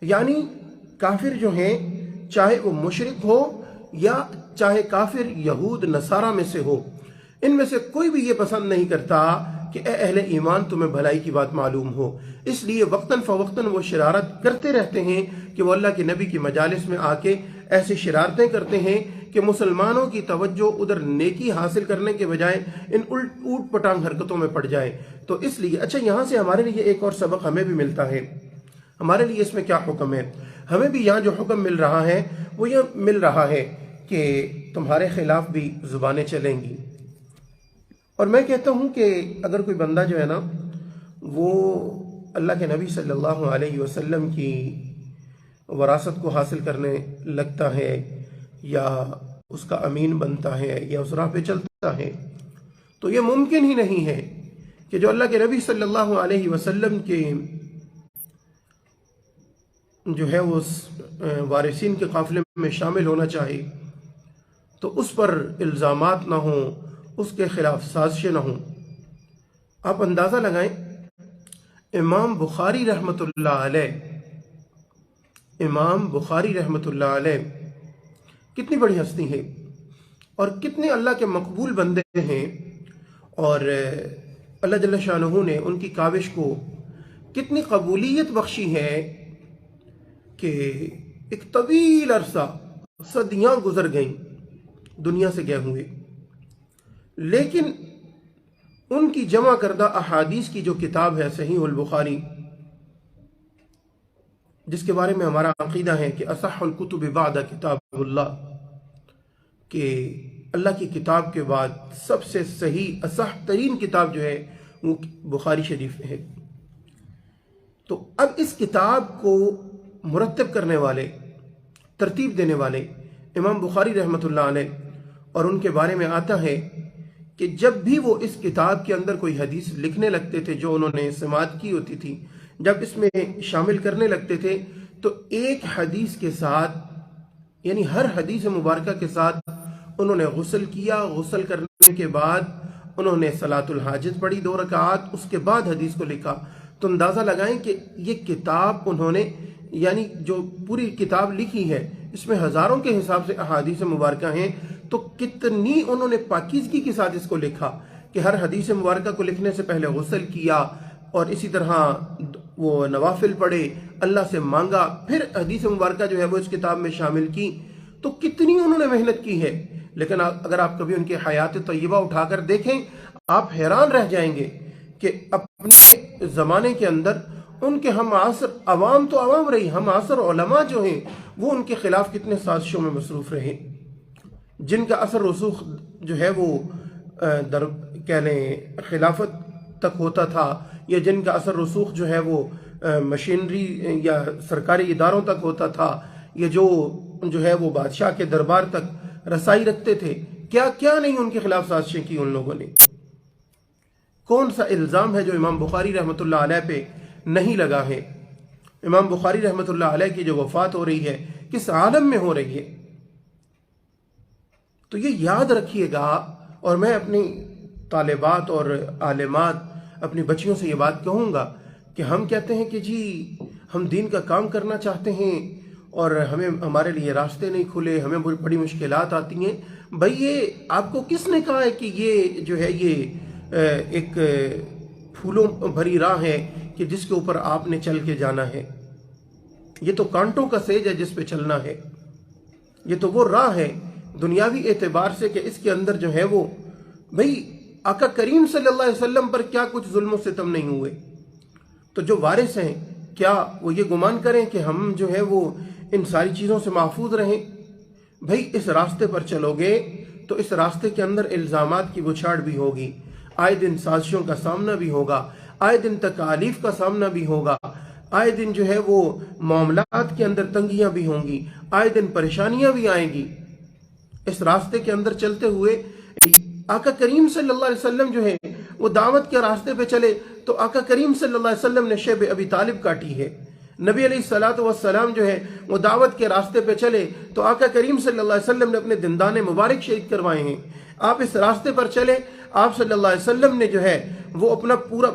یعنی کافر جو ہیں چاہے وہ مشرک ہو یا چاہے کافر یہود نصارہ میں سے ہو، ان میں سے کوئی بھی یہ پسند نہیں کرتا کہ اے اہل ایمان تمہیں بھلائی کی بات معلوم ہو، اس لیے وقتاً فوقتاً وہ شرارت کرتے رہتے ہیں کہ وہ اللہ کے نبی کی مجالس میں آ کے ایسی شرارتیں کرتے ہیں کہ مسلمانوں کی توجہ ادھر نیکی حاصل کرنے کے بجائے ان اوٹ پٹانگ حرکتوں میں پڑ جائے۔ تو اس لیے اچھا یہاں سے ہمارے لیے ایک اور سبق ہمیں بھی ملتا ہے۔ ہمارے لیے اس میں کیا حکم ہے؟ ہمیں بھی یہاں جو حکم مل رہا ہے وہ یہ مل رہا ہے کہ تمہارے خلاف بھی زبانیں چلیں گی۔ اور میں کہتا ہوں کہ اگر کوئی بندہ جو ہے نا وہ اللہ کے نبی صلی اللہ علیہ وسلم کی وراثت کو حاصل کرنے لگتا ہے یا اس کا امین بنتا ہے یا اس راہ پہ چلتا ہے، تو یہ ممکن ہی نہیں ہے کہ جو اللہ کے نبی صلی اللہ علیہ وسلم کے جو ہے وہ وارثین کے قافلے میں شامل ہونا چاہے تو اس پر الزامات نہ ہوں، اس کے خلاف سازشیں نہ ہوں۔ آپ اندازہ لگائیں، امام بخاری رحمۃ اللہ علیہ، امام بخاری رحمۃ اللہ علیہ کتنی بڑی ہستی ہے اور کتنے اللہ کے مقبول بندے ہیں، اور اللہ جل شانہ نے ان کی کاوش کو کتنی قبولیت بخشی ہے کہ ایک طویل عرصہ صدیاں گزر گئیں دنیا سے گئے ہوئے، لیکن ان کی جمع کردہ احادیث کی جو کتاب ہے صحیح البخاری، جس کے بارے میں ہمارا عقیدہ ہے کہ اصح الکتب بعد کتاب اللہ، کہ اللہ کی کتاب کے بعد سب سے صحیح اصح ترین کتاب جو ہے وہ بخاری شریف ہے۔ تو اب اس کتاب کو مرتب کرنے والے، ترتیب دینے والے امام بخاری رحمۃ اللہ علیہ، اور ان کے بارے میں آتا ہے کہ جب بھی وہ اس کتاب کے اندر کوئی حدیث لکھنے لگتے تھے جو انہوں نے سماعت کی ہوتی تھی، جب اس میں شامل کرنے لگتے تھے تو ایک حدیث کے ساتھ، یعنی ہر حدیث مبارکہ کے ساتھ انہوں نے غسل کیا، غسل کرنے کے بعد انہوں نے صلاۃ الحاجت پڑھی 2 رکعات، اس کے بعد حدیث کو لکھا۔ تو اندازہ لگائیں کہ یہ کتاب انہوں نے، یعنی جو پوری کتاب لکھی ہے اس میں ہزاروں کے حساب سے احادیث مبارکہ ہیں، تو کتنی انہوں نے پاکیزگی کے ساتھ اس کو لکھا کہ ہر حدیث مبارکہ کو لکھنے سے پہلے غسل کیا، اور اسی طرح وہ نوافل پڑھے، اللہ سے مانگا، پھر حدیث مبارکہ جو ہے وہ اس کتاب میں شامل کی۔ تو کتنی انہوں نے محنت کی ہے، لیکن اگر آپ کبھی ان کی حیات طیبہ اٹھا کر دیکھیں آپ حیران رہ جائیں گے کہ اپنے زمانے کے اندر ان کے ہم عصر عوام تو عوام رہی، ہم عصر علماء جو ہیں وہ ان کے خلاف کتنے سازشوں میں مصروف رہے، جن کا اثر رسوخ جو ہے وہ کہہ لیں خلافت تک ہوتا تھا، یا جن کا اثر رسوخ جو ہے وہ مشینری یا سرکاری اداروں تک ہوتا تھا، یا جو ہے وہ بادشاہ کے دربار تک رسائی رکھتے تھے۔ کیا کیا نہیں ان کے خلاف سازشیں کی ان لوگوں نے۔ کون سا الزام ہے جو امام بخاری رحمۃ اللہ علیہ پہ نہیں لگا ہے؟ امام بخاری رحمۃ اللہ علیہ کی جو وفات ہو رہی ہے کس عالم میں ہو رہی ہے؟ تو یہ یاد رکھیے گا، اور میں اپنی طالبات اور عالمات، اپنی بچیوں سے یہ بات کہوں گا کہ ہم کہتے ہیں کہ جی ہم دین کا کام کرنا چاہتے ہیں اور ہمارے لیے راستے نہیں کھلے، ہمیں بڑی مشکلات آتی ہیں۔ بھئی یہ آپ کو کس نے کہا ہے کہ یہ جو ہے یہ ایک پھولوں بھری راہ ہے کہ جس کے اوپر آپ نے چل کے جانا ہے؟ یہ تو کانٹوں کا سیج ہے جس پہ چلنا ہے۔ یہ تو وہ راہ ہے دنیاوی اعتبار سے کہ اس کے اندر جو ہے وہ بھئی آقا کریم صلی اللہ علیہ وسلم پر کیا کچھ ظلم و ستم نہیں ہوئے۔ تو جو وارث ہیں کیا وہ یہ گمان کریں کہ ہم جو ہے وہ ان ساری چیزوں سے محفوظ رہیں؟ بھئی اس راستے پر چلو گے تو اس راستے کے اندر الزامات کی بچھاڑ بھی ہوگی، آئے دن سازشوں کا سامنا بھی ہوگا، آئے دن تکالیف کا سامنا بھی ہوگا، آئے دن جو ہے وہ معاملات کے اندر تنگیاں بھی ہوں گی، آئے دن پریشانیاں بھی آئیں گی۔ اس راستے کے اندر چلتے ہوئے آقا کریم صلی اللہ علیہ وسلم جو ہے وہ دعوت کے راستے پہ چلے تو آقا کریم صلی اللہ علیہ وسلم نے شیب ابی طالب کاٹی ہے۔ نبی علیہ السلام جو ہے وہ دعوت کے راستے پہ چلے تو آقا کریم صلی اللہ علیہ وسلم نے اپنے دندان مبارک شہید کروائے ہیں۔ آپ اس راستے پر چلے، آپ صلی اللہ علیہ وسلم نے جو ہے وہ اپنا پورا